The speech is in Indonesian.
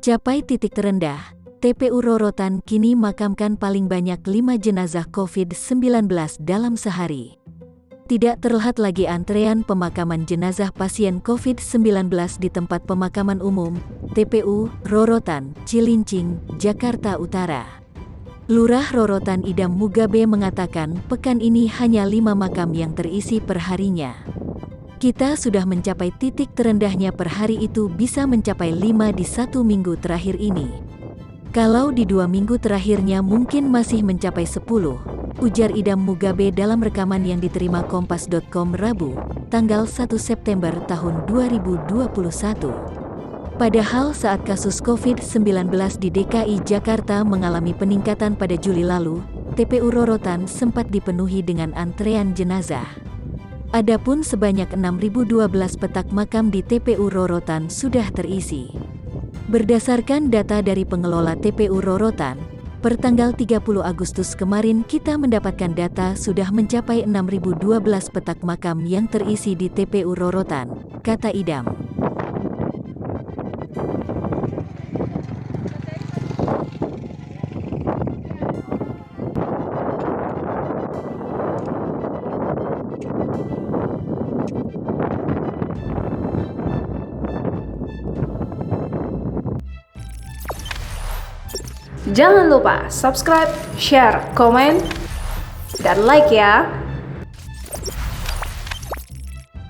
Mencapai titik terendah, TPU Rorotan kini makamkan paling banyak 5 jenazah COVID-19 dalam sehari. Tidak terlihat lagi antrean pemakaman jenazah pasien COVID-19 di tempat pemakaman umum, TPU Rorotan, Cilincing, Jakarta Utara. Lurah Rorotan Idam Mugabe mengatakan pekan ini hanya 5 makam yang terisi per harinya. Kita sudah mencapai titik terendahnya per hari itu bisa mencapai 5 di 1 minggu terakhir ini. Kalau di 2 minggu terakhirnya mungkin masih mencapai 10, ujar Idam Mugabe dalam rekaman yang diterima Kompas.com Rabu, tanggal 1 September tahun 2021. Padahal saat kasus COVID-19 di DKI Jakarta mengalami peningkatan pada Juli lalu, TPU Rorotan sempat dipenuhi dengan antrean jenazah. Adapun sebanyak 6.012 petak makam di TPU Rorotan sudah terisi. Berdasarkan data dari pengelola TPU Rorotan, per tanggal 30 Agustus kemarin kita mendapatkan data sudah mencapai 6.012 petak makam yang terisi di TPU Rorotan, kata Idam. Jangan lupa subscribe, share, komen, dan like ya.